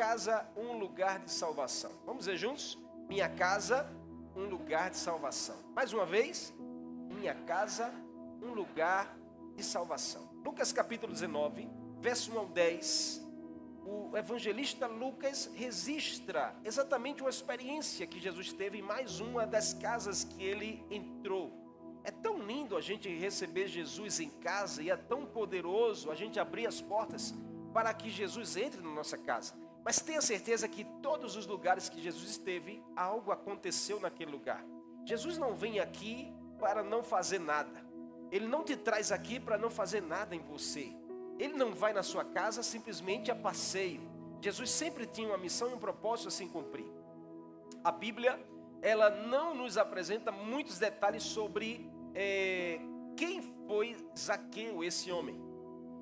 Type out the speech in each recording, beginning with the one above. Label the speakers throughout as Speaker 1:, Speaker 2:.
Speaker 1: casa, um lugar de salvação. Vamos dizer juntos? Minha casa, um lugar de salvação. Mais uma vez, minha casa, um lugar de salvação. Lucas capítulo 19, verso 1 ao 10. O evangelista Lucas registra exatamente uma experiência que Jesus teve em mais uma das casas que ele entrou. É tão lindo a gente receber Jesus em casa e é tão poderoso a gente abrir as portas para que Jesus entre na nossa casa. Mas tenha certeza que todos os lugares que Jesus esteve, algo aconteceu naquele lugar. Jesus não vem aqui para não fazer nada. Ele não te traz aqui para não fazer nada em você. Ele não vai na sua casa simplesmente a passeio. Jesus sempre tinha uma missão e um propósito a se cumprir. A Bíblia, ela não nos apresenta muitos detalhes sobre quem foi Zaqueu, esse homem.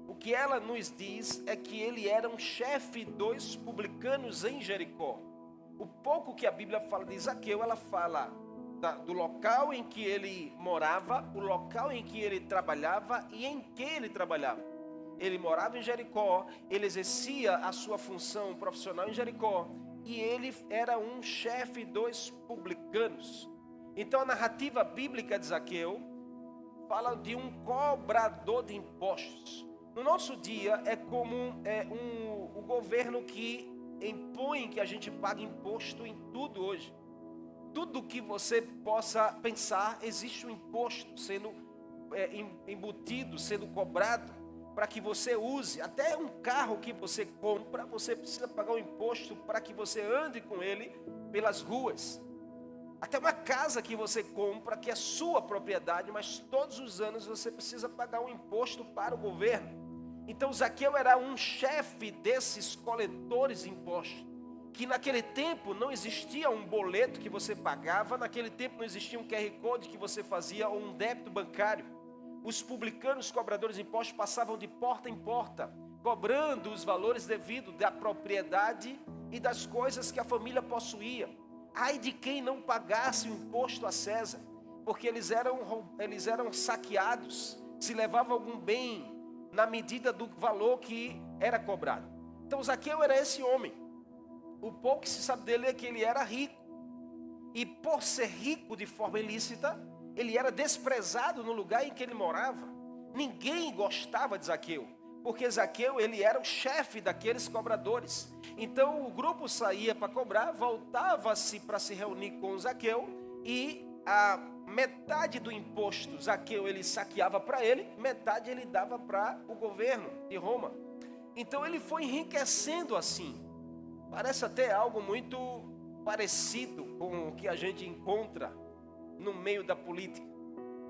Speaker 1: O que ela nos diz é que ele era um chefe dos publicanos em Jericó. O pouco que a Bíblia fala de Zaqueu, ela fala do local em que ele morava, o local em que ele trabalhava e em que ele trabalhava. Ele morava em Jericó, ele exercia a sua função profissional em Jericó e ele era um chefe dos publicanos. Então a narrativa bíblica de Zaqueu fala de um cobrador de impostos. No nosso dia é como o governo que impõe que a gente pague imposto em tudo hoje. Tudo que você possa pensar, existe um imposto sendo embutido, sendo cobrado para que você use. Até um carro que você compra, você precisa pagar um imposto para que você ande com ele pelas ruas. Até uma casa que você compra, que é sua propriedade, mas todos os anos você precisa pagar um imposto para o governo. Então Zaqueu era um chefe desses coletores de impostos, que naquele tempo não existia um boleto que você pagava, naquele tempo não existia um QR Code que você fazia ou um débito bancário. Os publicanos, cobradores de impostos, passavam de porta em porta, cobrando os valores devidos da propriedade e das coisas que a família possuía. Ai de quem não pagasse o imposto a César, porque eles eram saqueados, se levava algum bem na medida do valor que era cobrado. Então Zaqueu era esse homem. O pouco que se sabe dele é que ele era rico. E por ser rico de forma ilícita, ele era desprezado no lugar em que ele morava. Ninguém gostava de Zaqueu, porque Zaqueu ele era o chefe daqueles cobradores. Então o grupo saía para cobrar, voltava-se para se reunir com Zaqueu e a metade do imposto Zaqueu ele saqueava para ele, metade ele dava para o governo de Roma. Então ele foi enriquecendo assim. Parece até algo muito parecido com o que a gente encontra no meio da política.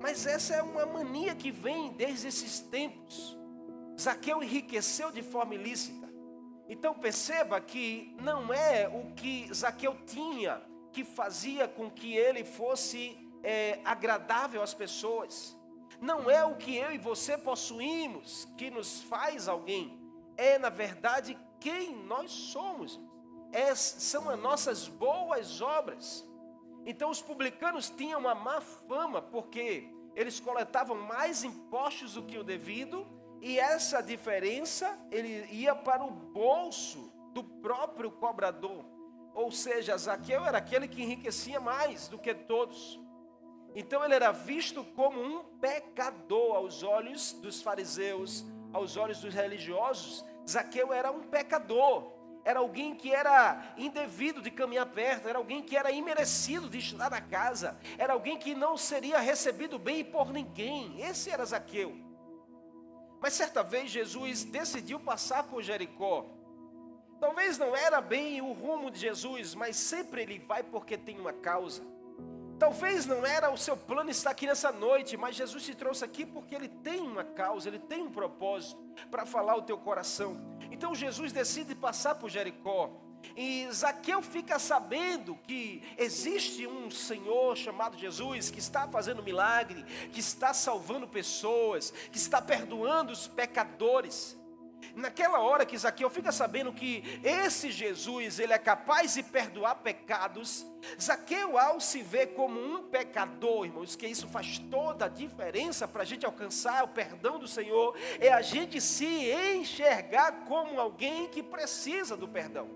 Speaker 1: Mas essa é uma mania que vem desde esses tempos. Zaqueu enriqueceu de forma ilícita. Então perceba que não é o que Zaqueu tinha que fazia com que ele fosse agradável às pessoas. Não é o que eu e você possuímos que nos faz alguém. É na verdade quem nós somos. São as nossas boas obras. Então os publicanos tinham uma má fama porque eles coletavam mais impostos do que o devido, e essa diferença ele ia para o bolso do próprio cobrador. Ou seja, Zaqueu era aquele que enriquecia mais do que todos. Então ele era visto como um pecador aos olhos dos fariseus, aos olhos dos religiosos. Zaqueu era um pecador, era alguém que era indevido de caminhar perto, era alguém que era imerecido de estar na casa, era alguém que não seria recebido bem por ninguém. Esse era Zaqueu. Mas certa vez Jesus decidiu passar por Jericó. Talvez não era bem o rumo de Jesus, mas sempre ele vai porque tem uma causa. Talvez não era o seu plano estar aqui nessa noite, mas Jesus te trouxe aqui porque ele tem uma causa, ele tem um propósito para falar ao teu coração. Então Jesus decide passar por Jericó. E Zaqueu fica sabendo que existe um Senhor chamado Jesus, que está fazendo milagre, que está salvando pessoas, que está perdoando os pecadores. Naquela hora que Zaqueu fica sabendo que esse Jesus, ele é capaz de perdoar pecados, Zaqueu, ao se ver como um pecador, irmãos, que isso faz toda a diferença para a gente alcançar o perdão do Senhor, é a gente se enxergar como alguém que precisa do perdão.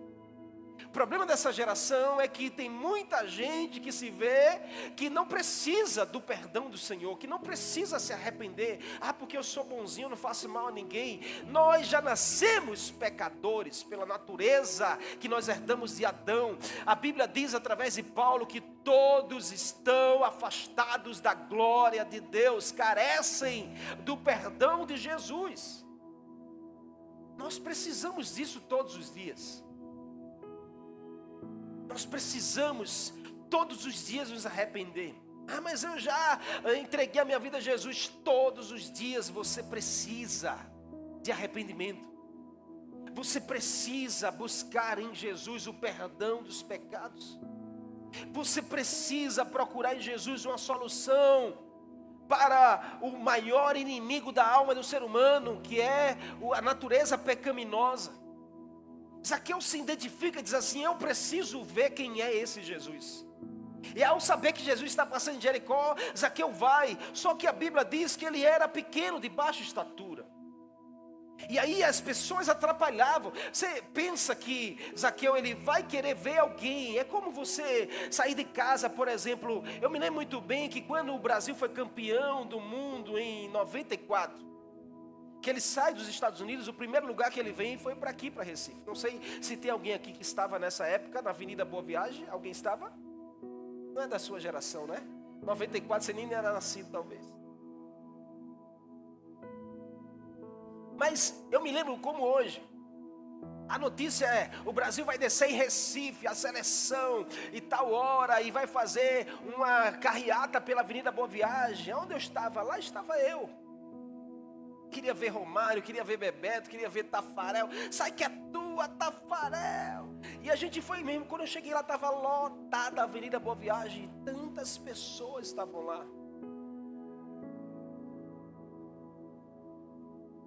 Speaker 1: O problema dessa geração é que tem muita gente que se vê que não precisa do perdão do Senhor, que não precisa se arrepender. Porque eu sou bonzinho, não faço mal a ninguém. Nós já nascemos pecadores pela natureza que nós herdamos de Adão. A Bíblia diz através de Paulo que todos estão afastados da glória de Deus, carecem do perdão de Jesus. Nós precisamos disso todos os dias. Nós precisamos todos os dias nos arrepender. Mas eu já entreguei a minha vida a Jesus. Todos os dias você precisa de arrependimento. Você precisa buscar em Jesus o perdão dos pecados. Você precisa procurar em Jesus uma solução para o maior inimigo da alma do ser humano, que é a natureza pecaminosa. Zaqueu se identifica e diz assim: eu preciso ver quem é esse Jesus. E ao saber que Jesus está passando em Jericó, Zaqueu vai. Só que a Bíblia diz que ele era pequeno, de baixa estatura. E aí as pessoas atrapalhavam. Você pensa que Zaqueu ele vai querer ver alguém. É como você sair de casa, por exemplo. Eu me lembro muito bem que quando o Brasil foi campeão do mundo em 94, que ele sai dos Estados Unidos, o primeiro lugar que ele vem foi para aqui, para Recife. Não sei se tem alguém aqui que estava nessa época, na Avenida Boa Viagem. Alguém estava? Não é da sua geração, né? 94 você nem era nascido, talvez. Mas eu me lembro como hoje. A notícia é: o Brasil vai descer em Recife, a seleção, e tal hora, e vai fazer uma carreata pela Avenida Boa Viagem. Onde eu estava? Lá estava eu. Queria ver Romário, queria ver Bebeto, queria ver Tafarel. Sai que é tua, Tafarel. E a gente foi mesmo. Quando eu cheguei lá, estava lotada a Avenida Boa Viagem. Tantas pessoas estavam lá.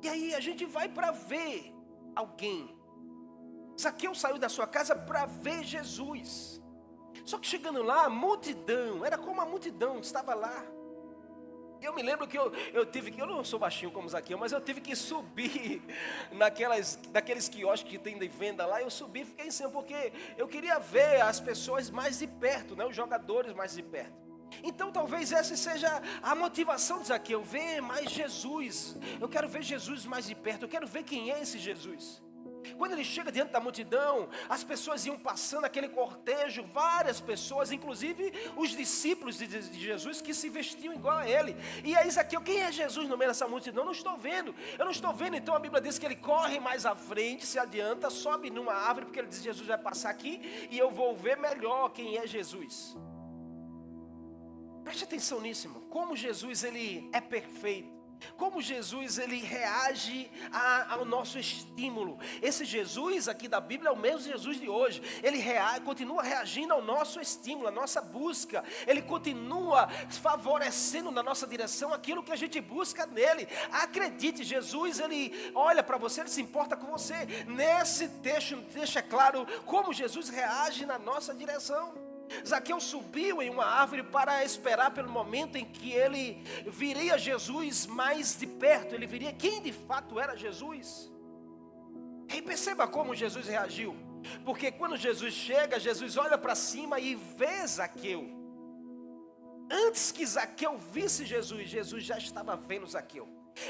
Speaker 1: E aí a gente vai para ver alguém. Zaqueu saiu da sua casa para ver Jesus. Só que chegando lá, a multidão, era como a multidão que estava lá. Eu me lembro que eu tive que, eu não sou baixinho como Zaqueu, mas eu tive que subir naqueles quiosques que tem de venda lá. Eu subi e fiquei em cima, porque eu queria ver as pessoas mais de perto, né, os jogadores mais de perto. Então talvez essa seja a motivação de Zaqueu, ver mais Jesus. Eu quero ver Jesus mais de perto, eu quero ver quem é esse Jesus. Quando ele chega diante da multidão, as pessoas iam passando aquele cortejo, várias pessoas, inclusive os discípulos de Jesus que se vestiam igual a ele. E aí Zaqueu, quem é Jesus no meio dessa multidão? Eu não estou vendo. Então a Bíblia diz que ele corre mais à frente, se adianta, sobe numa árvore, porque ele diz: Jesus vai passar aqui e eu vou ver melhor quem é Jesus. Preste atenção nisso, irmão. Como Jesus ele é perfeito. Como Jesus ele reage ao nosso estímulo. Esse Jesus aqui da Bíblia é o mesmo Jesus de hoje. Ele continua reagindo ao nosso estímulo, à nossa busca. Ele continua favorecendo na nossa direção aquilo que a gente busca nele. Acredite, Jesus ele olha para você, ele se importa com você. Nesse texto deixa claro como Jesus reage na nossa direção. Zaqueu subiu em uma árvore para esperar pelo momento em que ele viria Jesus mais de perto. Ele viria quem de fato era Jesus. E perceba como Jesus reagiu. Porque quando Jesus chega, Jesus olha para cima e vê Zaqueu. Antes que Zaqueu visse Jesus, Jesus já estava vendo Zaqueu.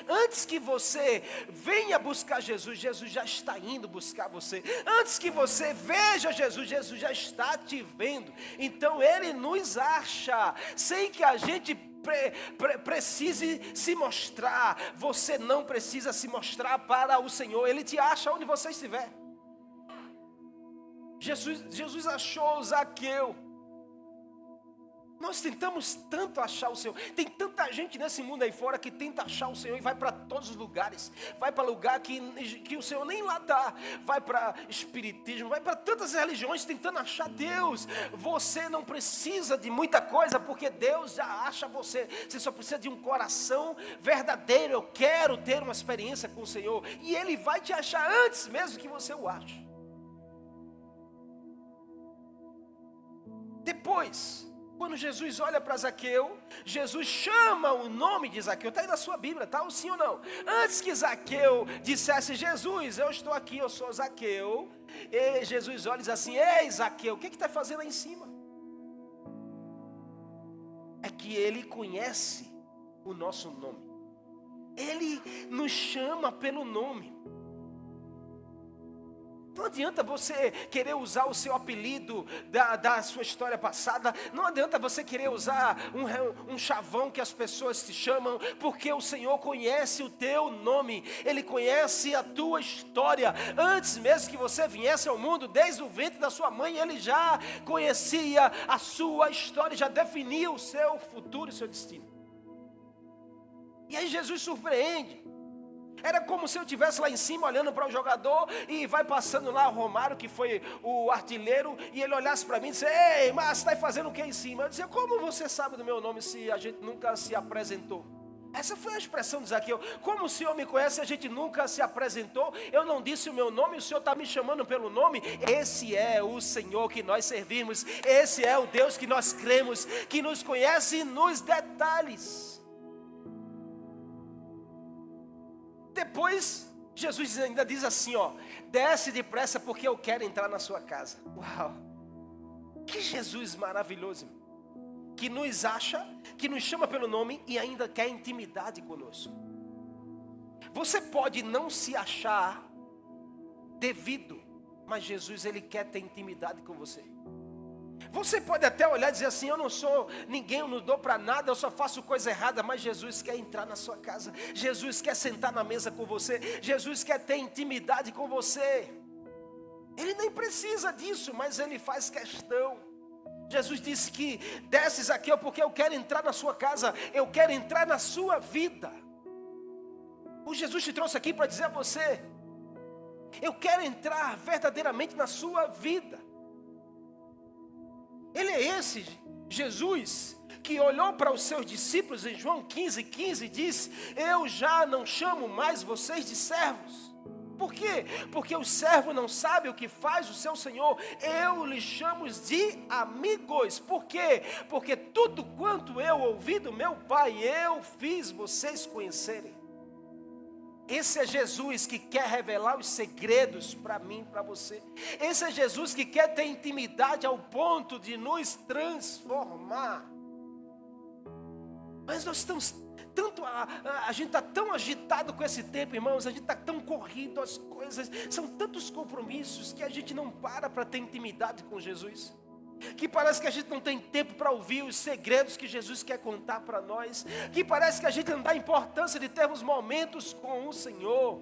Speaker 1: Antes que você venha buscar Jesus, Jesus já está indo buscar você. Antes que você veja Jesus, Jesus já está te vendo. Então ele nos acha, sem que a gente precise se mostrar. Você não precisa se mostrar para o Senhor, ele te acha onde você estiver. Jesus achou Zaqueu. Nós tentamos tanto achar o Senhor. Tem tanta gente nesse mundo aí fora que tenta achar o Senhor e vai para todos os lugares. Vai para lugar que o Senhor nem lá está. Vai para espiritismo, vai para tantas religiões tentando achar Deus. Você não precisa de muita coisa, porque Deus já acha você. Você só precisa de um coração verdadeiro. Eu quero ter uma experiência com o Senhor. E Ele vai te achar antes mesmo que você o ache. Depois, Quando Jesus olha para Zaqueu, Jesus chama o nome de Zaqueu. Está aí na sua Bíblia, tá? Sim ou não? Antes que Zaqueu dissesse: Jesus, eu estou aqui, eu sou Zaqueu. E Jesus olha e diz assim: ei, Zaqueu, o que está fazendo aí em cima? É que ele conhece o nosso nome. Ele nos chama pelo nome. Não adianta você querer usar o seu apelido da sua história passada. Não adianta você querer usar um chavão que as pessoas te chamam. Porque o Senhor conhece o teu nome. Ele conhece a tua história. Antes mesmo que você viesse ao mundo, desde o ventre da sua mãe, Ele já conhecia a sua história. Já definia o seu futuro e o seu destino. E aí Jesus surpreende. Era como se eu estivesse lá em cima olhando para o jogador e vai passando lá o Romário, que foi o artilheiro, e ele olhasse para mim e disse: ei, mas está fazendo o que em cima? Eu dizia: como você sabe do meu nome se a gente nunca se apresentou? Essa foi a expressão de Zaqueu. Como o Senhor me conhece, a gente nunca se apresentou. Eu não disse o meu nome, o Senhor está me chamando pelo nome. Esse é o Senhor que nós servimos. Esse é o Deus que nós cremos, que nos conhece nos detalhes. Depois, Jesus ainda diz assim, ó: desce depressa porque eu quero entrar na sua casa. Uau! Que Jesus maravilhoso! Que nos acha, que nos chama pelo nome e ainda quer intimidade conosco. Você pode não se achar devido, mas Jesus, Ele quer ter intimidade com você. Você pode até olhar e dizer assim: eu não sou ninguém, eu não dou para nada, eu só faço coisa errada. Mas Jesus quer entrar na sua casa. Jesus quer sentar na mesa com você. Jesus quer ter intimidade com você. Ele nem precisa disso, mas Ele faz questão. Jesus disse que desces aqui porque eu quero entrar na sua casa. Eu quero entrar na sua vida. O Jesus te trouxe aqui para dizer a você: eu quero entrar verdadeiramente na sua vida. Ele é esse Jesus que olhou para os seus discípulos em João 15:15 e disse: eu já não chamo mais vocês de servos. Por quê? Porque o servo não sabe o que faz o seu Senhor. Eu lhes chamo de amigos. Por quê? Porque tudo quanto eu ouvi do meu Pai, eu fiz vocês conhecerem. Esse é Jesus que quer revelar os segredos para mim e para você. Esse é Jesus que quer ter intimidade ao ponto de nos transformar. Mas nós estamos a gente está tão agitado com esse tempo, irmãos. A gente está tão corrido, as coisas, são tantos compromissos que a gente não para ter intimidade com Jesus. Que parece que a gente não tem tempo para ouvir os segredos que Jesus quer contar para nós. Que parece que a gente não dá importância de termos momentos com o Senhor.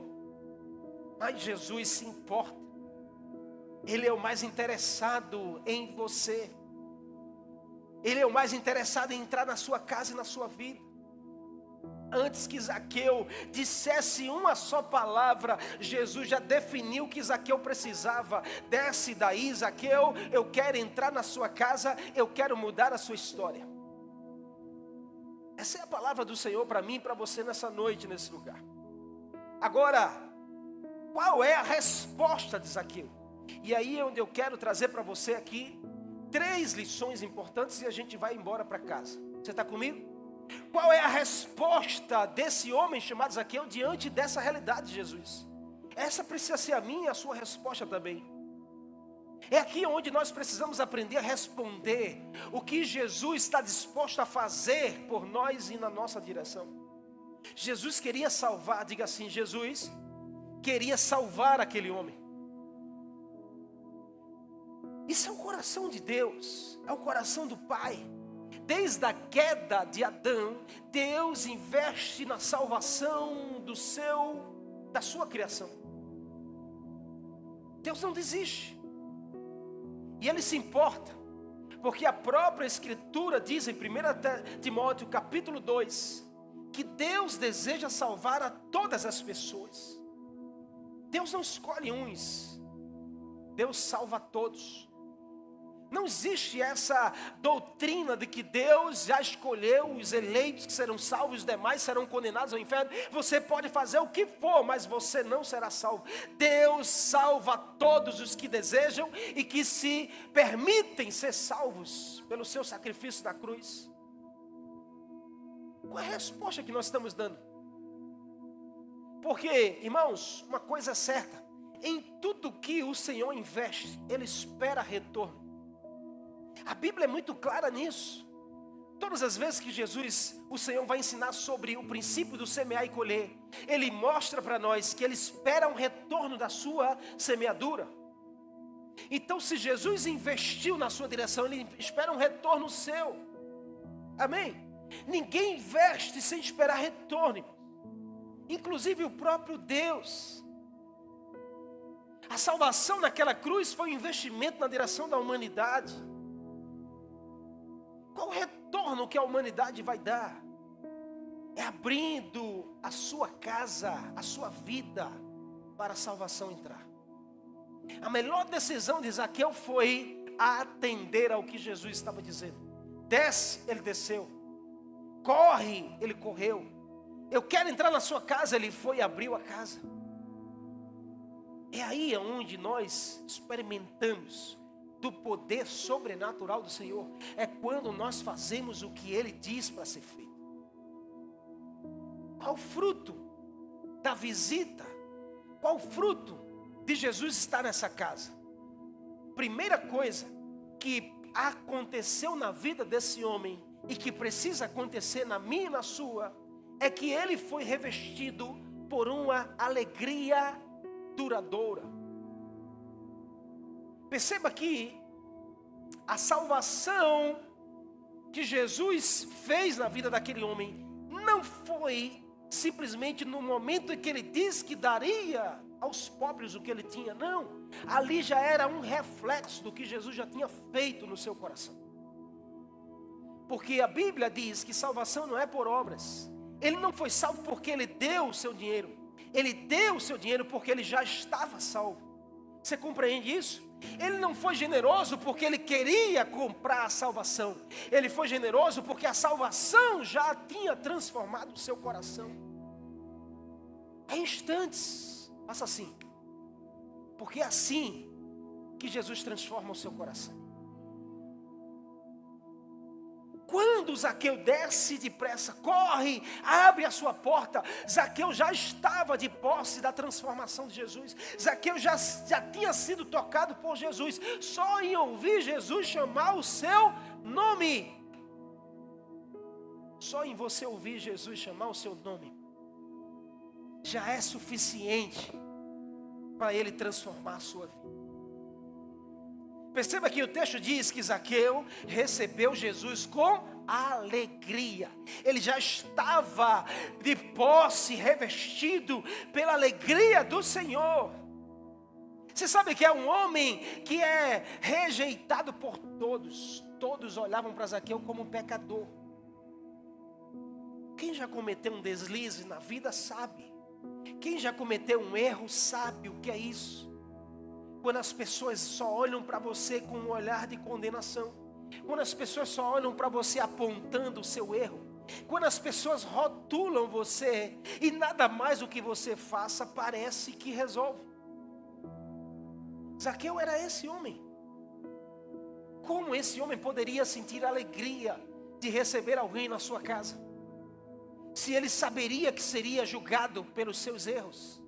Speaker 1: Mas Jesus se importa. Ele é o mais interessado em você. Ele é o mais interessado em entrar na sua casa e na sua vida. Antes que Zaqueu dissesse uma só palavra, Jesus já definiu o que Zaqueu precisava. Desce daí, Zaqueu, eu quero entrar na sua casa, eu quero mudar a sua história. Essa é a palavra do Senhor para mim e para você nessa noite, nesse lugar. Agora, qual é a resposta de Zaqueu? E aí é onde eu quero trazer para você aqui 3 lições importantes e a gente vai embora para casa. Você está comigo? Qual é a resposta desse homem chamado Zaqueu diante dessa realidade de Jesus? Essa precisa ser a minha e a sua resposta também. É aqui onde nós precisamos aprender a responder o que Jesus está disposto a fazer por nós e na nossa direção. Jesus queria salvar, diga assim: Jesus queria salvar aquele homem. Isso é o coração de Deus, é o coração do Pai. Desde a queda de Adão, Deus investe na salvação da sua criação. Deus não desiste. E Ele se importa. Porque a própria Escritura diz em 1 Timóteo capítulo 2, que Deus deseja salvar a todas as pessoas. Deus não escolhe uns. Deus salva a todos. Não existe essa doutrina de que Deus já escolheu os eleitos que serão salvos, os demais serão condenados ao inferno. Você pode fazer o que for, mas você não será salvo. Deus salva todos os que desejam e que se permitem ser salvos pelo seu sacrifício na cruz. Qual é a resposta que nós estamos dando? Porque, irmãos, uma coisa é certa: em tudo que o Senhor investe, Ele espera retorno. A Bíblia é muito clara nisso. Todas as vezes que o Senhor vai ensinar sobre o princípio do semear e colher, Ele mostra para nós que Ele espera um retorno da sua semeadura. Então, se Jesus investiu na sua direção, Ele espera um retorno seu. Amém? Ninguém investe sem esperar retorno, inclusive o próprio Deus. A salvação naquela cruz foi um investimento na direção da humanidade. Qual o retorno que a humanidade vai dar? É abrindo a sua casa, a sua vida, para a salvação entrar. A melhor decisão de Zaqueu foi atender ao que Jesus estava dizendo. Desce, ele desceu. Corre, ele correu. Eu quero entrar na sua casa, ele foi e abriu a casa. É aí onde nós experimentamos do poder sobrenatural do Senhor. É quando nós fazemos o que Ele diz para ser feito. Qual o fruto da visita? Qual o fruto de Jesus estar nessa casa? Primeira coisa que aconteceu na vida desse homem e que precisa acontecer na minha e na sua, é que ele foi revestido por uma alegria duradoura. Perceba que a salvação que Jesus fez na vida daquele homem não foi simplesmente no momento em que ele disse que daria aos pobres o que ele tinha. Não, ali já era um reflexo do que Jesus já tinha feito no seu coração. Porque a Bíblia diz que salvação não é por obras. Ele não foi salvo porque ele deu o seu dinheiro. Ele deu o seu dinheiro porque ele já estava salvo. Você compreende isso? Ele não foi generoso porque ele queria comprar a salvação. Ele foi generoso porque a salvação já tinha transformado o seu coração. Em instantes, faça assim. Porque é assim que Jesus transforma o seu coração. Quando Zaqueu desce depressa, corre, abre a sua porta, Zaqueu já estava de posse da transformação de Jesus. Zaqueu já tinha sido tocado por Jesus. Só em ouvir Jesus chamar o seu nome, só em você ouvir Jesus chamar o seu nome, já é suficiente para Ele transformar a sua vida. Perceba que o texto diz que Zaqueu recebeu Jesus com alegria. Ele já estava de posse, revestido pela alegria do Senhor. Você sabe que é um homem que é rejeitado por todos. Todos olhavam para Zaqueu como um pecador. Quem já cometeu um deslize na vida sabe. Quem já cometeu um erro sabe o que é isso. Quando as pessoas só olham para você com um olhar de condenação. Quando as pessoas só olham para você apontando o seu erro. Quando as pessoas rotulam você e nada mais o que você faça parece que resolve. Zaqueu era esse homem. Como esse homem poderia sentir alegria de receber alguém na sua casa? Se ele saberia que seria julgado pelos seus erros.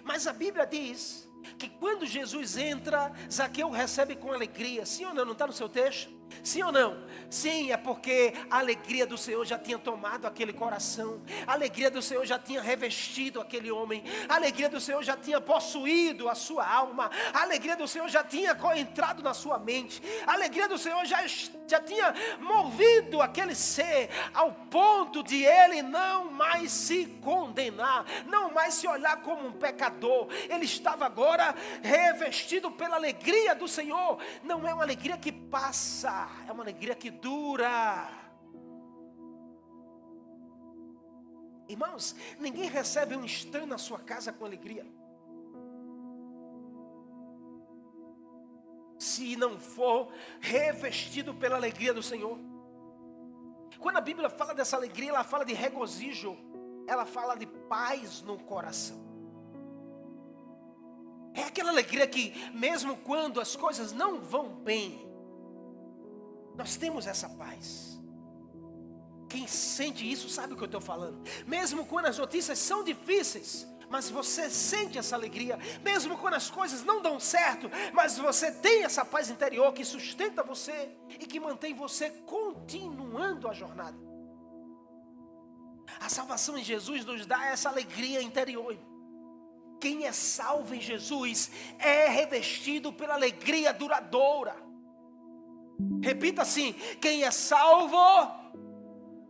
Speaker 1: Mas a Bíblia diz que quando Jesus entra, Zaqueu recebe com alegria. Sim ou não? Não está no seu texto? Sim ou não? Sim, é porque a alegria do Senhor já tinha tomado aquele coração. A alegria do Senhor já tinha revestido aquele homem. A alegria do Senhor já tinha possuído a sua alma. A alegria do Senhor já tinha entrado na sua mente. A alegria do Senhor já tinha movido aquele ser ao ponto de ele não mais se condenar, não mais se olhar como um pecador. Ele estava agora revestido pela alegria do Senhor. Não é uma alegria que passa, é uma alegria que dura. Irmãos, ninguém recebe um estranho na sua casa com alegria. se não for revestido pela alegria do Senhor. Quando a Bíblia fala dessa alegria, ela fala de regozijo, ela fala de paz no coração. É aquela alegria que, mesmo quando as coisas não vão bem, nós temos essa paz. Quem sente isso sabe o que eu estou falando. Mesmo quando as notícias são difíceis, mas você sente essa alegria. Mesmo quando as coisas não dão certo, mas você tem essa paz interior que sustenta você e que mantém você continuando a jornada. A salvação em Jesus nos dá essa alegria interior. Quem é salvo em Jesus é revestido pela alegria duradoura. Repita assim: quem é salvo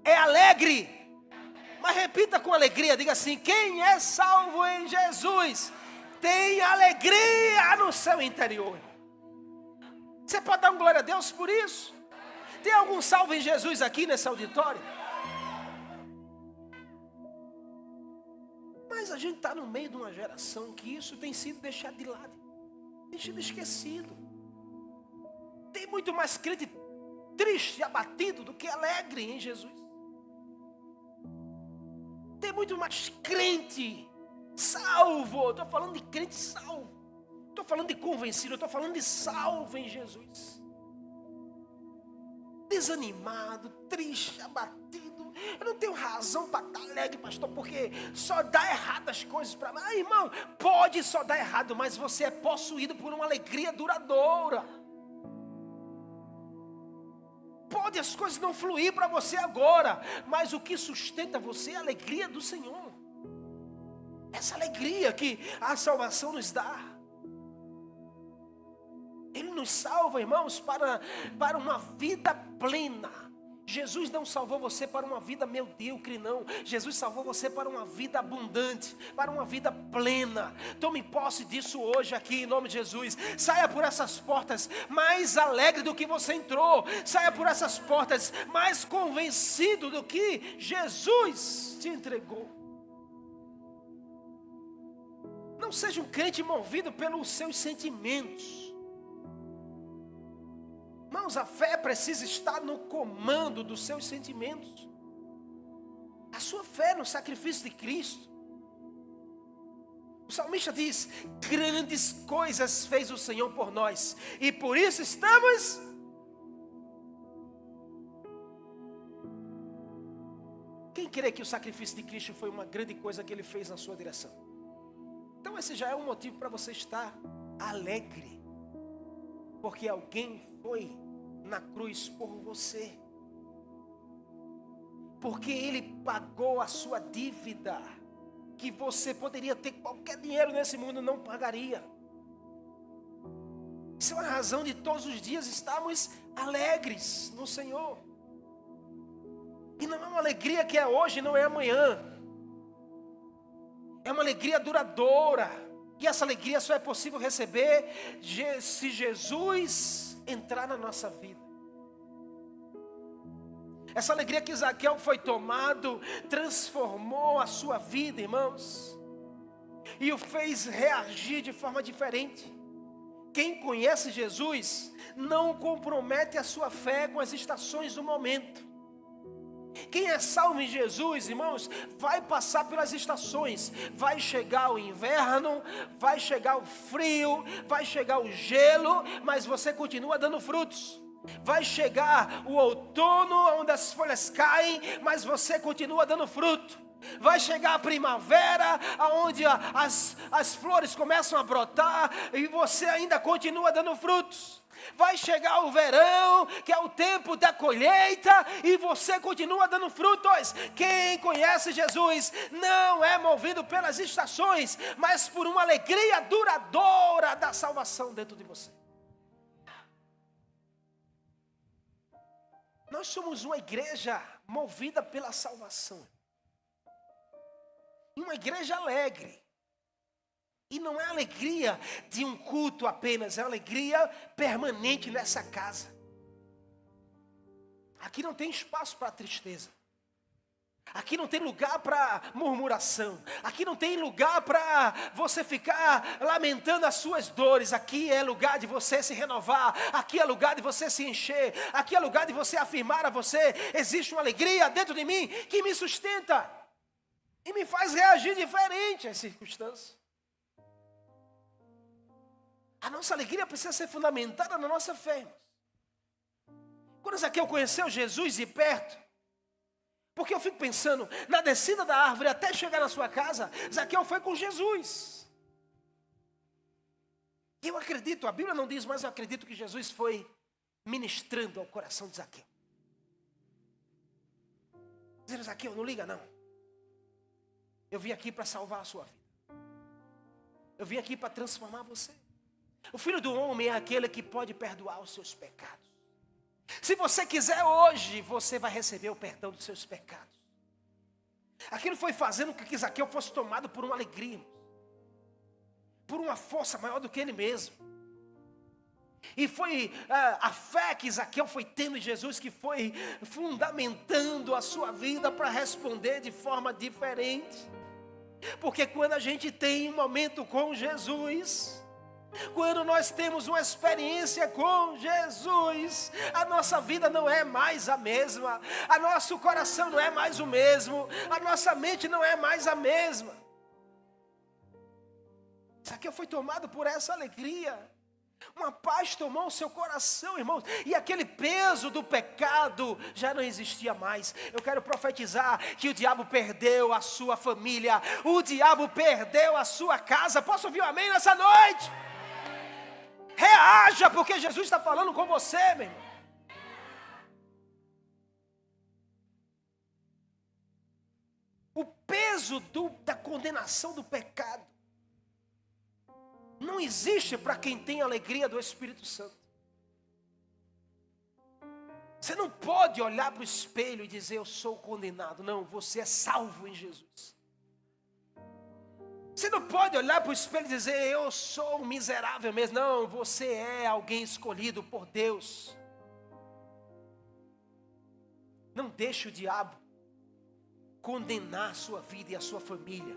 Speaker 1: é alegre. Mas repita com alegria, diga assim: quem é salvo em Jesus tem alegria no seu interior. Você pode dar um glória a Deus por isso? Tem algum salvo em Jesus aqui nesse auditório? Mas a gente está no meio de uma geração que isso tem sido deixado de lado, tem sido esquecido. Tem muito mais crente triste e abatido do que alegre em Jesus. Tem muito mais crente salvo. Estou falando de crente salvo. Estou falando de convencido. Estou falando de salvo em Jesus. Desanimado, triste, abatido. Eu não tenho razão para estar alegre, pastor, porque só dá errado as coisas para mim. Ah, irmão, pode só dar errado, mas você é possuído por uma alegria duradoura. Pode as coisas não fluir para você agora, mas o que sustenta você é a alegria do Senhor. Essa alegria que a salvação nos dá. Ele nos salva, irmãos, para uma vida plena. Jesus não salvou você para uma vida medíocre, não. Jesus salvou você para uma vida abundante, para uma vida plena. Tome posse disso hoje aqui, em nome de Jesus. Saia por essas portas mais alegre do que você entrou. Saia por essas portas mais convencido do que Jesus te entregou. Não seja um crente movido pelos seus sentimentos. Irmãos, a fé precisa estar no comando dos seus sentimentos. A sua fé no sacrifício de Cristo. O salmista diz: grandes coisas fez o Senhor por nós, e por isso estamos. Quem crê que o sacrifício de Cristo foi uma grande coisa que Ele fez na sua direção? Então esse já é um motivo para você estar alegre. Porque alguém foi na cruz por você. Porque Ele pagou a sua dívida, que você poderia ter qualquer dinheiro nesse mundo, não pagaria. Isso é uma razão de todos os dias estarmos alegres no Senhor. E não é uma alegria que é hoje, não é amanhã. É uma alegria duradoura. E essa alegria só é possível receber se Jesus entrar na nossa vida. Essa alegria que Zaqueu foi tomado, transformou a sua vida, irmãos, e o fez reagir de forma diferente. Quem conhece Jesus não compromete a sua fé com as estações do momento. Quem é salvo em Jesus, irmãos, vai passar pelas estações. Vai chegar o inverno, vai chegar o frio, vai chegar o gelo, mas você continua dando frutos. Vai chegar o outono, onde as folhas caem, mas você continua dando fruto. Vai chegar a primavera, onde as flores começam a brotar, e você ainda continua dando frutos. Vai chegar o verão, que é o tempo da colheita, e você continua dando frutos. Quem conhece Jesus não é movido pelas estações, mas por uma alegria duradoura da salvação dentro de você. Nós somos uma igreja movida pela salvação. E uma igreja alegre. E não é alegria de um culto apenas, é alegria permanente nessa casa. Aqui não tem espaço para tristeza. Aqui não tem lugar para murmuração. Aqui não tem lugar para você ficar lamentando as suas dores. Aqui é lugar de você se renovar. Aqui é lugar de você se encher. Aqui é lugar de você afirmar a você: existe uma alegria dentro de mim que me sustenta e me faz reagir diferente às circunstâncias. A nossa alegria precisa ser fundamentada na nossa fé. Quando Zaqueu conheceu Jesus de perto, porque eu fico pensando, na descida da árvore até chegar na sua casa, Zaqueu foi com Jesus. E eu acredito, a Bíblia não diz, mas eu acredito que Jesus foi ministrando ao coração de Zaqueu. Dizendo: Zaqueu, não liga não. Eu vim aqui para salvar a sua vida. Eu vim aqui para transformar você. O Filho do Homem é aquele que pode perdoar os seus pecados. Se você quiser hoje, você vai receber o perdão dos seus pecados. Aquilo foi fazendo com que Zaqueu fosse tomado por uma alegria, por uma força maior do que ele mesmo. E foi a fé que Zaqueu foi tendo em Jesus que foi fundamentando a sua vida para responder de forma diferente. Porque quando a gente tem um momento com Jesus, quando nós temos uma experiência com Jesus, a nossa vida não é mais a mesma, a nosso coração não é mais o mesmo, a nossa mente não é mais a mesma. Zaqueu foi tomado por essa alegria. Uma paz tomou o seu coração, irmãos, e aquele peso do pecado já não existia mais. Eu quero profetizar que o diabo perdeu a sua família, o diabo perdeu a sua casa. Posso ouvir um amém nessa noite? Reaja, porque Jesus está falando com você, meu irmão. O peso da condenação do pecado não existe para quem tem a alegria do Espírito Santo. Você não pode olhar para o espelho e dizer: eu sou condenado. Não, você é salvo em Jesus. Você não pode olhar para o espelho e dizer: eu sou um miserável mesmo. Não, você é alguém escolhido por Deus. Não deixe o diabo condenar a sua vida e a sua família.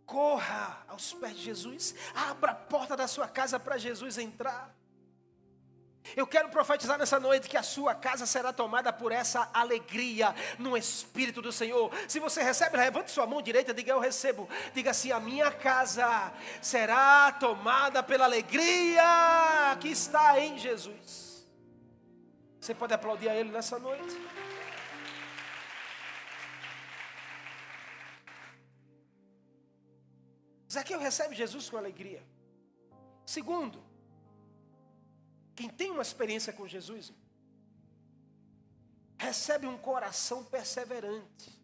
Speaker 1: Corra aos pés de Jesus. Abra a porta da sua casa para Jesus entrar. Eu quero profetizar nessa noite que a sua casa será tomada por essa alegria no Espírito do Senhor. Se você recebe, levante sua mão direita, diga: eu recebo. Diga assim: a minha casa será tomada pela alegria que está em Jesus. Você pode aplaudir a Ele nessa noite? Zaqueu recebe Jesus com alegria. Segundo, quem tem uma experiência com Jesus, recebe um coração perseverante.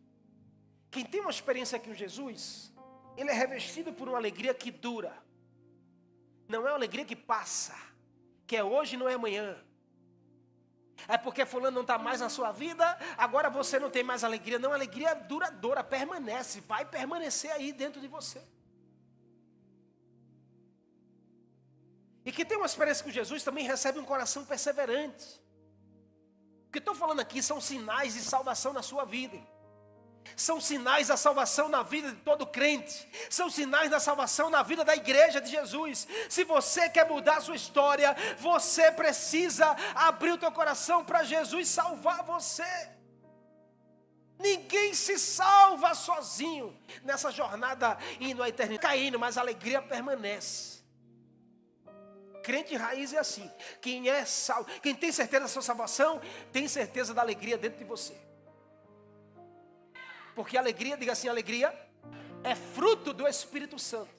Speaker 1: Quem tem uma experiência com Jesus, ele é revestido por uma alegria que dura. Não é uma alegria que passa, que é hoje e não é amanhã. É porque fulano não está mais na sua vida, agora você não tem mais alegria. Não, a alegria duradoura, permanece, vai permanecer aí dentro de você. E quem tem uma experiência com Jesus também recebe um coração perseverante. O que estou falando aqui são sinais de salvação na sua vida. São sinais da salvação na vida de todo crente. São sinais da salvação na vida da igreja de Jesus. Se você quer mudar a sua história, você precisa abrir o teu coração para Jesus salvar você. Ninguém se salva sozinho nessa jornada indo à eternidade. Caindo, mas a alegria permanece. Crente raiz é assim: quem é salvo, quem tem certeza da sua salvação, tem certeza da alegria dentro de você. Porque a alegria, diga assim, alegria é fruto do Espírito Santo.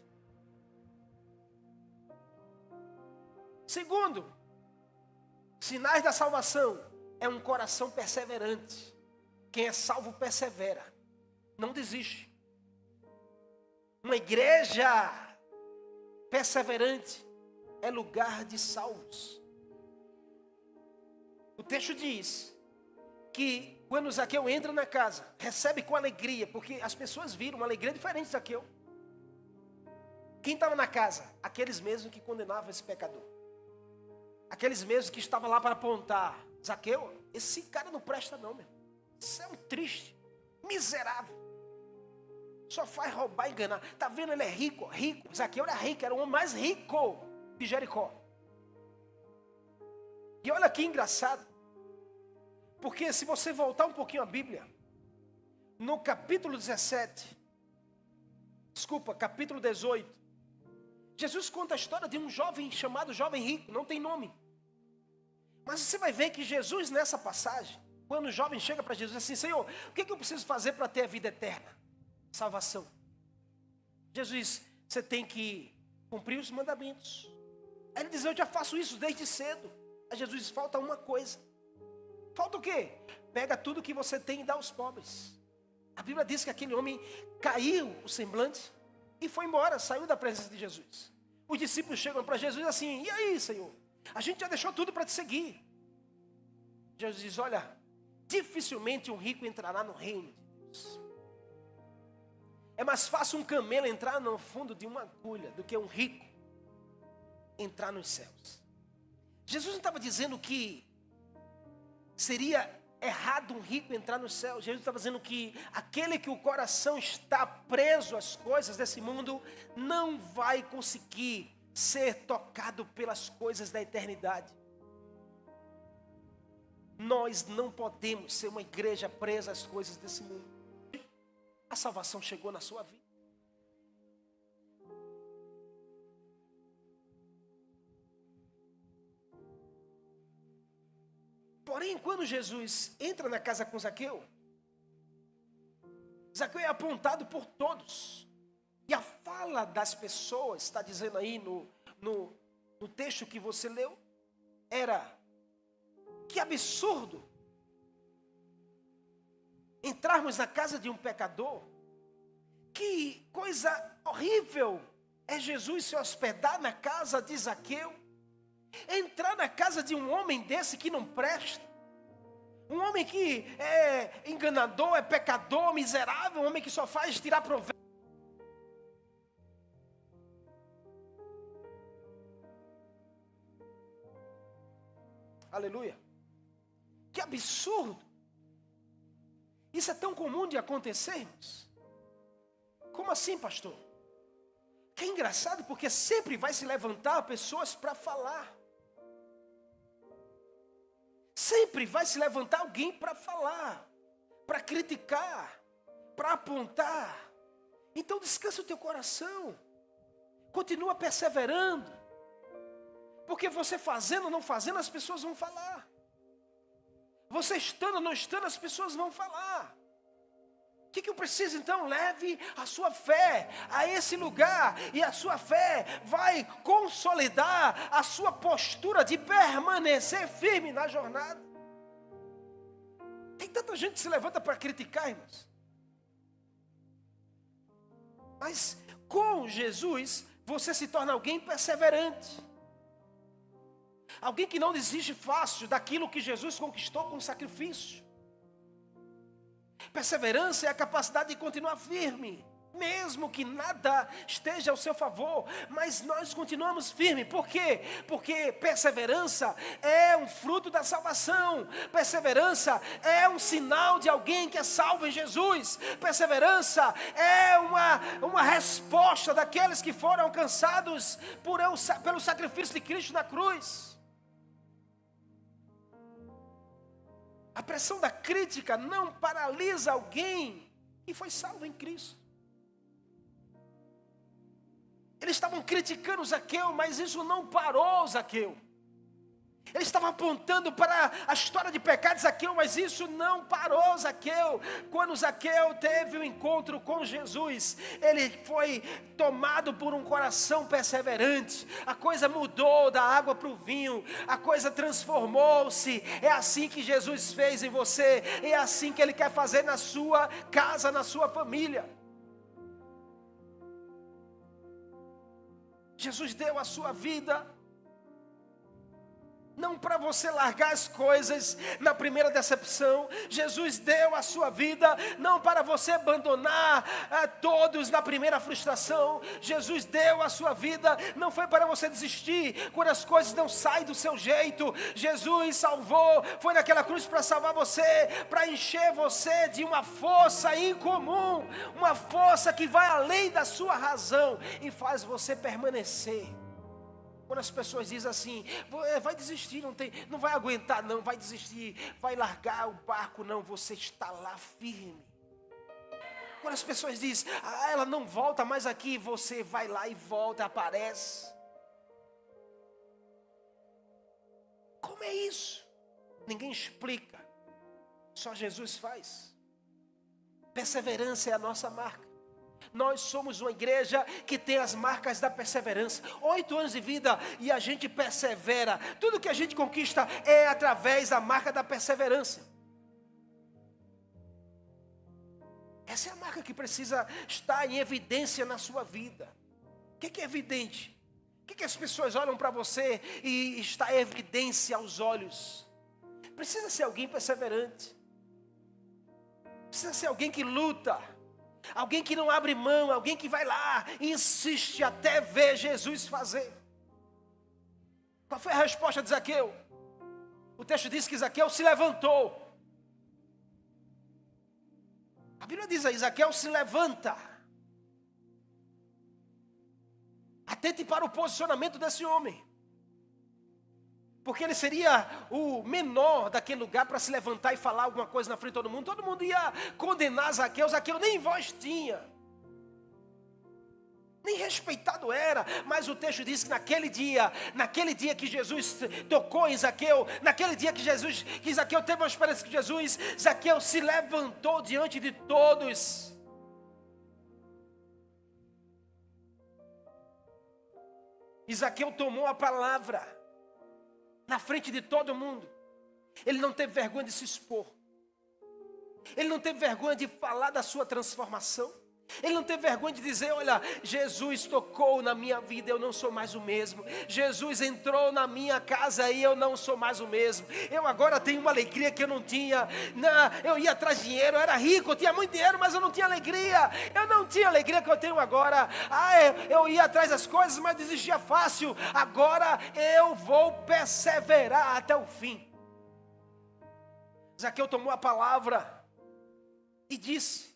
Speaker 1: Segundo, sinais da salvação é um coração perseverante. Quem é salvo persevera, não desiste. Uma igreja perseverante é lugar de salvos. O texto diz que quando Zaqueu entra na casa, recebe com alegria, porque as pessoas viram uma alegria diferente de Zaqueu. Quem estava na casa? Aqueles mesmos que condenavam esse pecador. Aqueles mesmos que estavam lá para apontar: Zaqueu, esse cara não presta não, meu. Você é um triste, miserável. Só faz roubar e enganar. Está vendo? Ele é rico, rico. Zaqueu era rico, era o homem mais rico de Jericó. E olha que engraçado. Porque se você voltar um pouquinho à Bíblia, no capítulo 18, Jesus conta a história de um jovem chamado jovem rico, não tem nome. Mas você vai ver que Jesus nessa passagem, quando o jovem chega para Jesus assim, Senhor, o que eu preciso fazer para ter a vida eterna? Salvação. Jesus, você tem que cumprir os mandamentos. Aí ele diz, eu já faço isso desde cedo. Aí Jesus diz, falta uma coisa. Falta o quê? Pega tudo que você tem e dá aos pobres. A Bíblia diz que aquele homem caiu o semblante e foi embora, saiu da presença de Jesus. Os discípulos chegam para Jesus assim, e aí, Senhor? A gente já deixou tudo para te seguir. Jesus diz, olha, dificilmente um rico entrará no reino de Deus. É mais fácil um camelo entrar no fundo de uma agulha do que um rico entrar nos céus. Jesus não estava dizendo que seria errado um rico entrar no céu. Jesus estava dizendo que aquele que o coração está preso às coisas desse mundo não vai conseguir ser tocado pelas coisas da eternidade. Nós não podemos ser uma igreja presa às coisas desse mundo. A salvação chegou na sua vida. Porém, quando Jesus entra na casa com Zaqueu, Zaqueu é apontado por todos. E a fala das pessoas, está dizendo aí no texto que você leu, era: que absurdo entrarmos na casa de um pecador. Que coisa horrível é Jesus se hospedar na casa de Zaqueu. Entrar na casa de um homem desse que não presta. Um homem que é enganador, é pecador, miserável. Um homem que só faz tirar proveito. Aleluia. Que absurdo. Isso é tão comum de acontecermos. Como assim, pastor? Que é engraçado, porque sempre vai se levantar pessoas para falar. Sempre vai se levantar alguém para falar, para criticar, para apontar. Então descansa o teu coração. Continua perseverando. Porque você fazendo ou não fazendo, as pessoas vão falar. Você estando ou não estando, as pessoas vão falar. O que eu preciso então? Leve a sua fé a esse lugar. E a sua fé vai consolidar a sua postura de permanecer firme na jornada. Tem tanta gente que se levanta para criticar, irmãos. Mas com Jesus, você se torna alguém perseverante. Alguém que não desiste fácil daquilo que Jesus conquistou com sacrifício. Perseverança é a capacidade de continuar firme, mesmo que nada esteja ao seu favor, mas nós continuamos firmes. Por quê? Porque perseverança é um fruto da salvação. Perseverança é um sinal de alguém que é salvo em Jesus. Perseverança é uma resposta daqueles que foram alcançados pelo sacrifício de Cristo na cruz. A pressão da crítica não paralisa alguém que foi salvo em Cristo. Eles estavam criticando Zaqueu, mas isso não parou Zaqueu. Eles estavam apontando para a história de pecado de Zaqueu, mas isso não parou Zaqueu. Quando Zaqueu teve o encontro com Jesus, ele foi tomado por um coração perseverante. A coisa mudou da água para o vinho, a coisa transformou-se. É assim que Jesus fez em você, é assim que Ele quer fazer na sua casa, na sua família. Jesus deu a sua vida não para você largar as coisas na primeira decepção. Jesus deu a sua vida, não para você abandonar a todos na primeira frustração. Jesus deu a sua vida, não foi para você desistir quando as coisas não saem do seu jeito. Jesus salvou, foi naquela cruz para salvar você, para encher você de uma força incomum, uma força que vai além da sua razão e faz você permanecer. Quando as pessoas dizem assim, vai desistir, não vai aguentar, não, vai desistir, vai largar o barco, não, você está lá firme. Quando as pessoas dizem, ela não volta mais aqui, você vai lá e volta, aparece. Como é isso? Ninguém explica, só Jesus faz. Perseverança é a nossa marca. Nós somos uma igreja que tem as marcas da perseverança. 8 anos de vida e a gente persevera. Tudo que a gente conquista é através da marca da perseverança. Essa é a marca que precisa estar em evidência na sua vida. O que é evidente? O que as pessoas olham para você e está em evidência aos olhos? Precisa ser alguém perseverante. Precisa ser alguém que luta. Alguém que não abre mão, alguém que vai lá e insiste até ver Jesus fazer. Qual foi a resposta de Zaqueu? O texto diz que Zaqueu se levantou. A Bíblia diz aí, Zaqueu se levanta. Atente para o posicionamento desse homem. Porque ele seria o menor daquele lugar para se levantar e falar alguma coisa na frente de todo mundo. Todo mundo ia condenar Zaqueu. Zaqueu nem voz tinha. Nem respeitado era. Mas o texto diz que naquele dia que Jesus tocou em Zaqueu, naquele dia que Zaqueu teve uma experiência com Jesus, Zaqueu se levantou diante de todos. E Zaqueu tomou a palavra. Na frente de todo mundo. Ele não teve vergonha de se expor. Ele não teve vergonha de falar da sua transformação. Ele não teve vergonha de dizer, olha, Jesus tocou na minha vida, eu não sou mais o mesmo. Jesus entrou na minha casa e eu não sou mais o mesmo. Eu agora tenho uma alegria que eu não tinha. Eu ia atrás de dinheiro, eu era rico, eu tinha muito dinheiro, mas eu não tinha alegria. Eu não tinha a alegria que eu tenho agora. Eu ia atrás das coisas, mas desistia fácil. Agora eu vou perseverar até o fim. Zaqueu tomou a palavra e disse,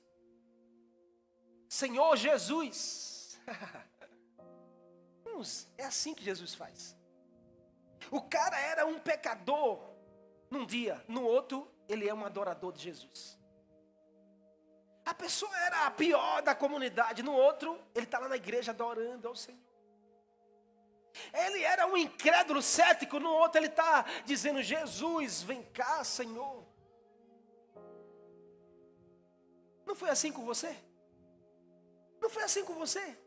Speaker 1: Senhor Jesus. É assim que Jesus faz. O cara era um pecador num dia, no outro ele é um adorador de Jesus. A pessoa era a pior da comunidade, no outro ele está lá na igreja adorando ao Senhor. Ele era um incrédulo cético, no outro ele está dizendo, Jesus, vem cá, Senhor. Não foi assim com você? Não foi assim com você?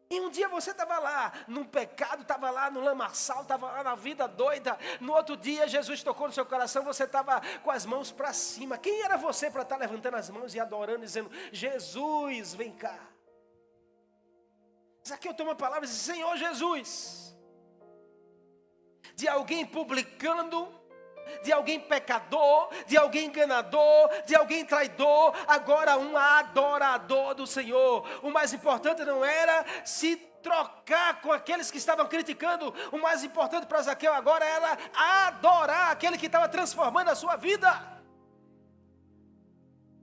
Speaker 1: E um dia você estava lá num pecado, estava lá no lamaçal, estava lá na vida doida. No outro dia Jesus tocou no seu coração, você estava com as mãos para cima. Quem era você para estar levantando as mãos e adorando, dizendo, Jesus, vem cá. Zaqueu toma a palavra e diz, Senhor Jesus. De alguém publicando, de alguém pecador, de alguém enganador, de alguém traidor, agora um adorador do Senhor. O mais importante não era se trocar com aqueles que estavam criticando, o mais importante para Zaqueu agora era adorar aquele que estava transformando a sua vida.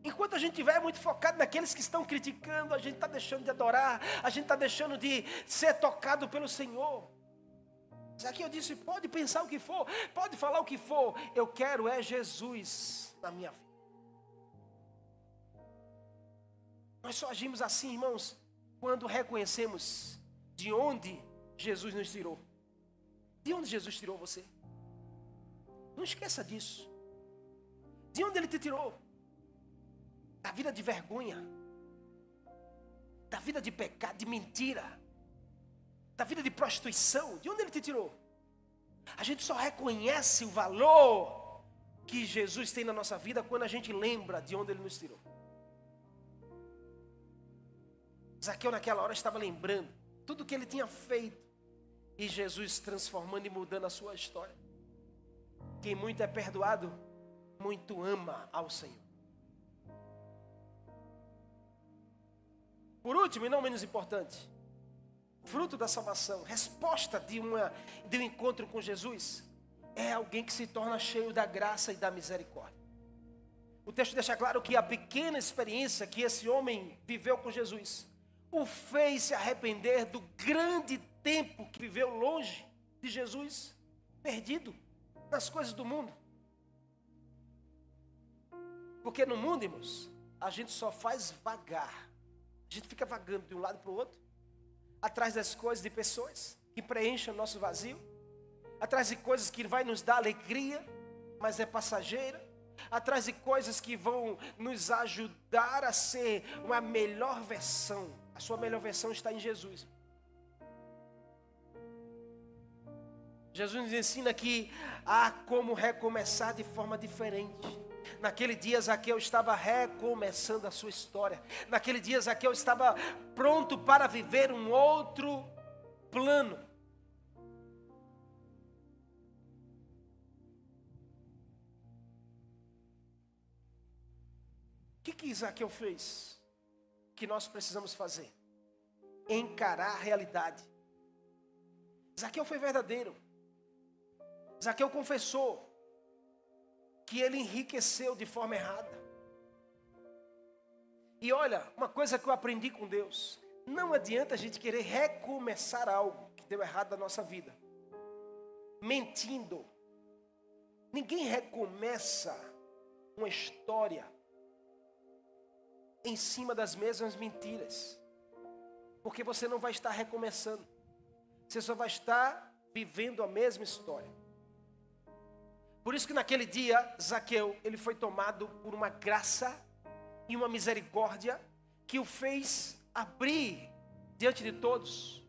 Speaker 1: Enquanto a gente estiver muito focado naqueles que estão criticando, a gente está deixando de adorar, a gente está deixando de ser tocado pelo Senhor. Zaqueu disse, pode pensar o que for, pode falar o que for, eu quero é Jesus na minha vida. Nós só agimos assim, irmãos, quando reconhecemos de onde Jesus nos tirou. De onde Jesus tirou você? Não esqueça disso. De onde Ele te tirou? Da vida de vergonha, da vida de pecado, de mentira, da vida de prostituição. De onde Ele te tirou? A gente só reconhece o valor que Jesus tem na nossa vida quando a gente lembra de onde Ele nos tirou. Zaqueu naquela hora estava lembrando tudo que ele tinha feito. E Jesus transformando e mudando a sua história. Quem muito é perdoado, muito ama ao Senhor. Por último, e não menos importante, fruto da salvação, resposta de um encontro com Jesus, é alguém que se torna cheio da graça e da misericórdia. O texto deixa claro que a pequena experiência que esse homem viveu com Jesus o fez se arrepender do grande tempo que viveu longe de Jesus, perdido nas coisas do mundo. Porque no mundo, irmãos, a gente só faz vagar. A gente fica vagando de um lado para o outro, atrás das coisas, de pessoas que preenchem o nosso vazio, atrás de coisas que vai nos dar alegria, mas é passageira, atrás de coisas que vão nos ajudar a ser uma melhor versão. A sua melhor versão está em Jesus. Jesus nos ensina que há como recomeçar de forma diferente. Naquele dia Zaqueu estava recomeçando a sua história. Naquele dia Zaqueu estava pronto para viver um outro plano. O que Zaqueu fez? Que nós precisamos fazer? Encarar a realidade. Zaqueu foi verdadeiro. Zaqueu confessou que ele enriqueceu de forma errada. E olha, uma coisa que eu aprendi com Deus: não adianta a gente querer recomeçar algo que deu errado na nossa vida mentindo. Ninguém recomeça uma história em cima das mesmas mentiras, porque você não vai estar recomeçando, você só vai estar vivendo a mesma história. Por isso que naquele dia, Zaqueu, ele foi tomado por uma graça e uma misericórdia que o fez abrir diante de todos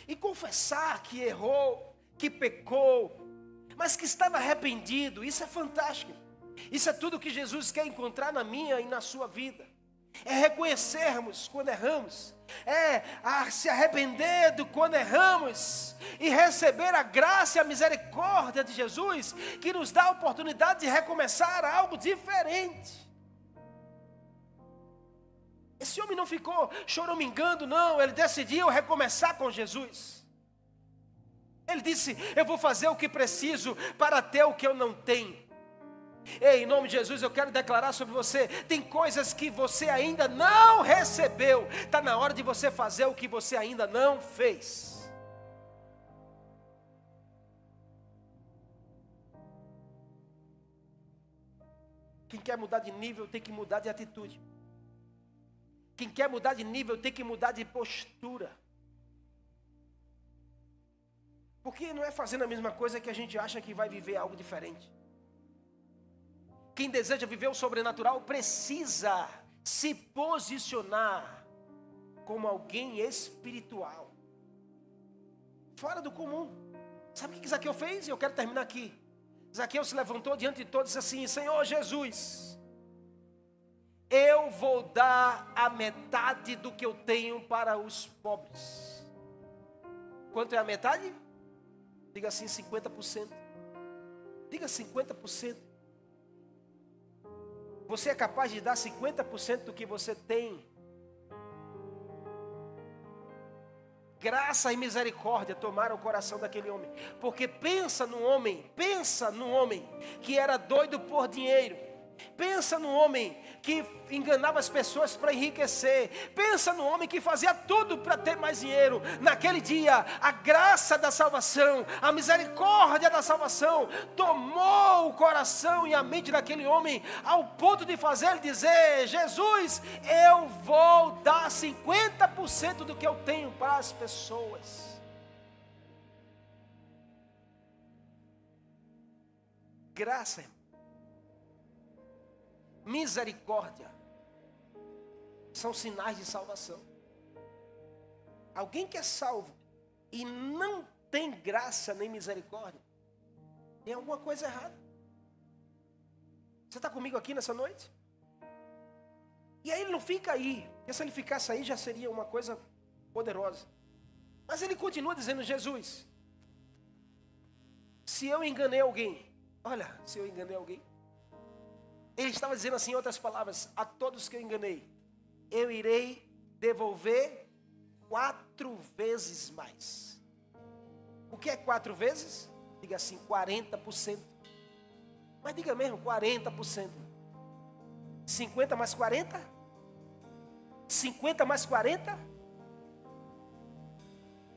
Speaker 1: e confessar que errou, que pecou, mas que estava arrependido. Isso é fantástico. Isso é tudo que Jesus quer encontrar na minha e na sua vida. É reconhecermos quando erramos, se arrepender do quando erramos e receber a graça e a misericórdia de Jesus, que nos dá a oportunidade de recomeçar algo diferente. Esse homem não ficou choramingando, não. Ele decidiu recomeçar com Jesus. Ele disse: eu vou fazer o que preciso para ter o que eu não tenho. Ei, em nome de Jesus, eu quero declarar sobre você: tem coisas que você ainda não recebeu. Está na hora de você fazer o que você ainda não fez. Quem quer mudar de nível tem que mudar de atitude. Quem quer mudar de nível tem que mudar de postura. Porque não é fazendo a mesma coisa que a gente acha que vai viver algo diferente. Quem deseja viver o sobrenatural precisa se posicionar como alguém espiritual, fora do comum. Sabe o que Zaqueu fez? Eu quero terminar aqui. Zaqueu se levantou diante de todos e disse assim: Senhor Jesus, eu vou dar a metade do que eu tenho para os pobres. Quanto é a metade? Diga assim, 50%. Diga 50%. Você é capaz de dar 50% do que você tem? Graça e misericórdia tomaram o coração daquele homem. Porque pensa num homem que era doido por dinheiro. Pensa no homem que enganava as pessoas para enriquecer. Pensa no homem que fazia tudo para ter mais dinheiro. Naquele dia, a graça da salvação, a misericórdia da salvação tomou o coração e a mente daquele homem, ao ponto de fazer ele dizer: Jesus, eu vou dar 50% do que eu tenho para as pessoas. Graça, irmão. Misericórdia são sinais de salvação. Alguém que é salvo e não tem graça nem misericórdia, tem alguma coisa errada. Você está comigo aqui nessa noite? E aí ele não fica aí, porque se ele ficasse aí já seria uma coisa poderosa. Mas ele continua dizendo: Jesus, se eu enganei alguém, olha, se eu enganei alguém, ele estava dizendo assim, em outras palavras, a todos que eu enganei, eu irei devolver 4 vezes mais. O que é 4 vezes? Diga assim, 40%. Mas diga mesmo, 40%. 50 mais 40? 50 mais 40?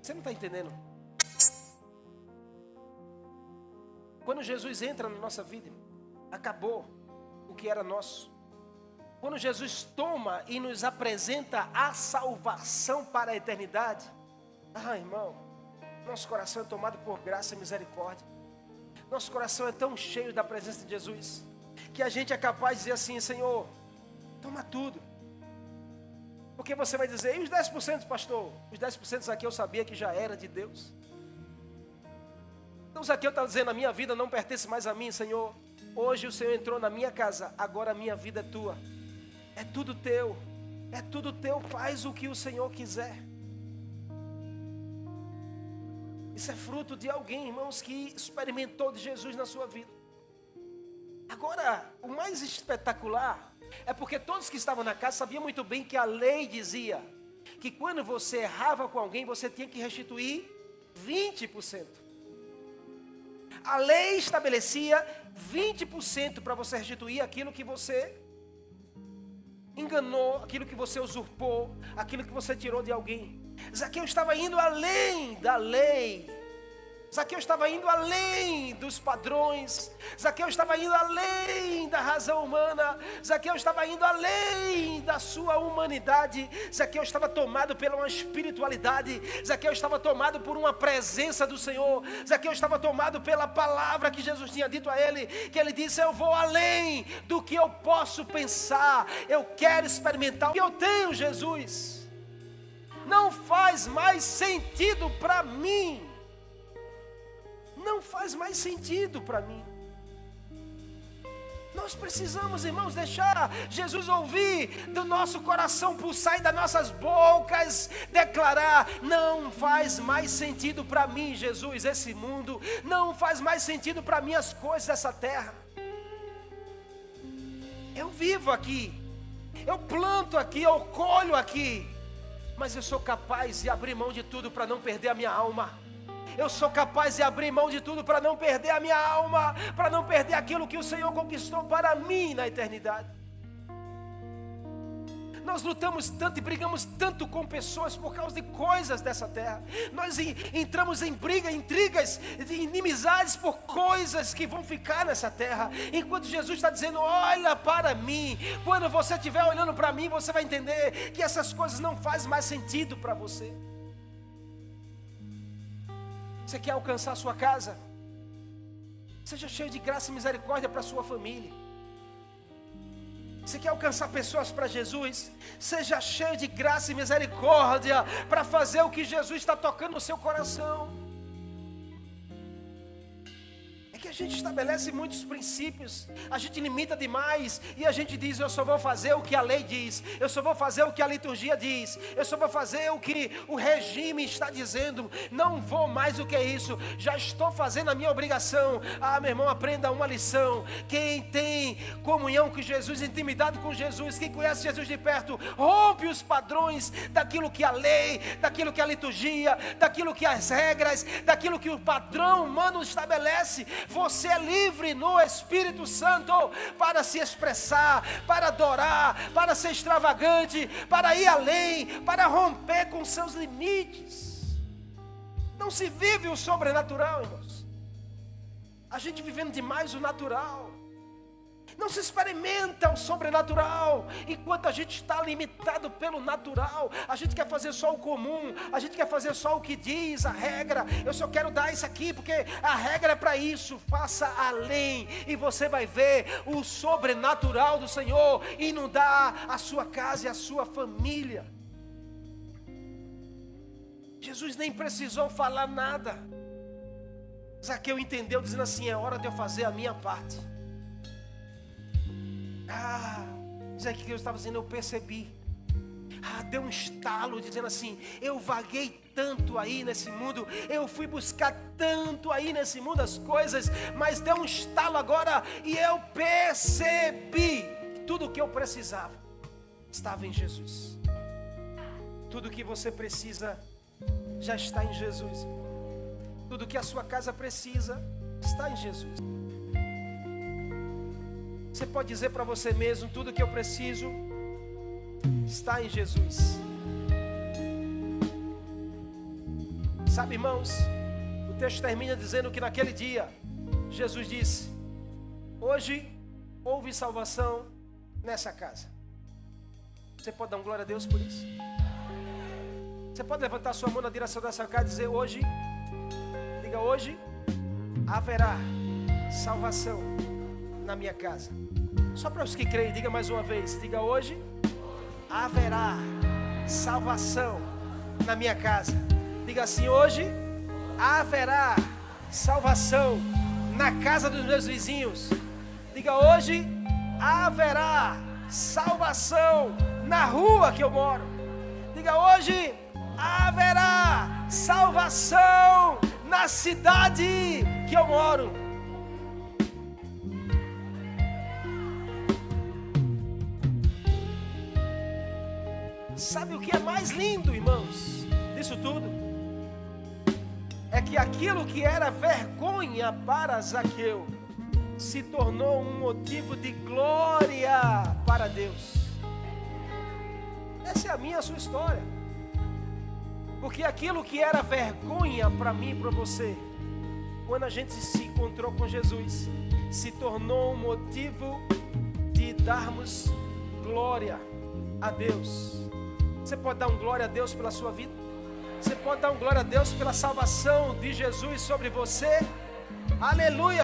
Speaker 1: Você não está entendendo? Quando Jesus entra na nossa vida, acabou o que era nosso. Quando Jesus toma e nos apresenta a salvação para a eternidade, irmão, nosso coração é tomado por graça e misericórdia. Nosso coração é tão cheio da presença de Jesus, que a gente é capaz de dizer assim, Senhor, toma tudo. Porque você vai dizer, e os 10%, pastor? Os 10% Zaqueu sabia que já era de Deus. Então Zaqueu está dizendo, a minha vida não pertence mais a mim, Senhor. Hoje o Senhor entrou na minha casa, agora a minha vida é tua. É tudo teu, faz o que o Senhor quiser. Isso é fruto de alguém, irmãos, que experimentou de Jesus na sua vida. Agora, o mais espetacular é porque todos que estavam na casa sabiam muito bem que a lei dizia que quando você errava com alguém, você tinha que restituir 20%. A lei estabelecia 20% para você restituir aquilo que você enganou, aquilo que você usurpou, aquilo que você tirou de alguém. Zaqueu estava indo além da lei. Zaqueu estava indo além dos padrões. Zaqueu estava indo além da razão humana. Zaqueu estava indo além da sua humanidade. Zaqueu estava tomado pela uma espiritualidade. Zaqueu estava tomado por uma presença do Senhor. Zaqueu estava tomado pela palavra que Jesus tinha dito a ele. Que ele disse, eu vou além do que eu posso pensar. Eu quero experimentar o que eu tenho, Jesus. Não faz mais sentido para mim. Não faz mais sentido para mim. Nós precisamos, irmãos, deixar Jesus ouvir do nosso coração pulsar e das nossas bocas declarar, não faz mais sentido para mim, Jesus, esse mundo. Não faz mais sentido para mim as coisas dessa terra. Eu vivo aqui, eu planto aqui, eu colho aqui, mas eu sou capaz de abrir mão de tudo para não perder a minha alma. Eu sou capaz de abrir mão de tudo para não perder a minha alma, para não perder aquilo que o Senhor conquistou para mim na eternidade. Nós lutamos tanto e brigamos tanto com pessoas por causa de coisas dessa terra. Nós entramos em briga, intrigas, inimizades por coisas que vão ficar nessa terra. Enquanto Jesus está dizendo, olha para mim. Quando você estiver olhando para mim, você vai entender que essas coisas não fazem mais sentido para você. Você quer alcançar a sua casa? Seja cheio de graça e misericórdia para a sua família. Você quer alcançar pessoas para Jesus? Seja cheio de graça e misericórdia para fazer o que Jesus está tocando no seu coração. É que a gente estabelece muitos princípios, a gente limita demais e a gente diz, eu só vou fazer o que a lei diz, eu só vou fazer o que a liturgia diz, eu só vou fazer o que o regime está dizendo, não vou mais do que isso, já estou fazendo a minha obrigação. Meu irmão, aprenda uma lição. Quem tem comunhão com Jesus, intimidade com Jesus, quem conhece Jesus de perto, rompe os padrões daquilo que a lei, daquilo que a liturgia, daquilo que as regras, daquilo que o padrão humano estabelece. Você é livre no Espírito Santo para se expressar, para adorar, para ser extravagante, para ir além, para romper com seus limites. Não se vive o sobrenatural, irmãos. A gente vivendo demais o natural. Não se experimenta o sobrenatural. Enquanto a gente está limitado pelo natural, a gente quer fazer só o comum, a gente quer fazer só o que diz a regra. Eu só quero dar isso aqui porque a regra é para isso. Faça além e você vai ver o sobrenatural do Senhor inundar a sua casa e a sua família. Jesus nem precisou falar nada. Zaqueu entendeu dizendo assim, é hora de eu fazer a minha parte. Zaqueu estava dizendo, eu percebi. deu um estalo dizendo assim: eu vaguei tanto aí nesse mundo, eu fui buscar tanto aí nesse mundo as coisas, mas deu um estalo agora e eu percebi que tudo o que eu precisava estava em Jesus. Tudo o que você precisa já está em Jesus. Tudo o que a sua casa precisa está em Jesus. Você pode dizer para você mesmo: tudo o que eu preciso está em Jesus. Sabe, irmãos, o texto termina dizendo que naquele dia Jesus disse: hoje houve salvação nessa casa. Você pode dar um glória a Deus por isso? Você pode levantar sua mão na direção dessa casa e dizer: hoje, diga, hoje haverá salvação na minha casa. Só para os que creem, diga mais uma vez, diga: hoje haverá salvação na minha casa. Diga assim: hoje haverá salvação na casa dos meus vizinhos. Diga: hoje haverá salvação na rua que eu moro. Diga: hoje haverá salvação na cidade que eu moro. Sabe o que é mais lindo, irmãos, disso tudo? É que aquilo que era vergonha para Zaqueu se tornou um motivo de glória para Deus. Essa é a minha e a sua história. Porque aquilo que era vergonha para mim e para você, quando a gente se encontrou com Jesus, se tornou um motivo de darmos glória a Deus. Você pode dar um glória a Deus pela sua vida? Você pode dar um glória a Deus pela salvação de Jesus sobre você? Aleluia!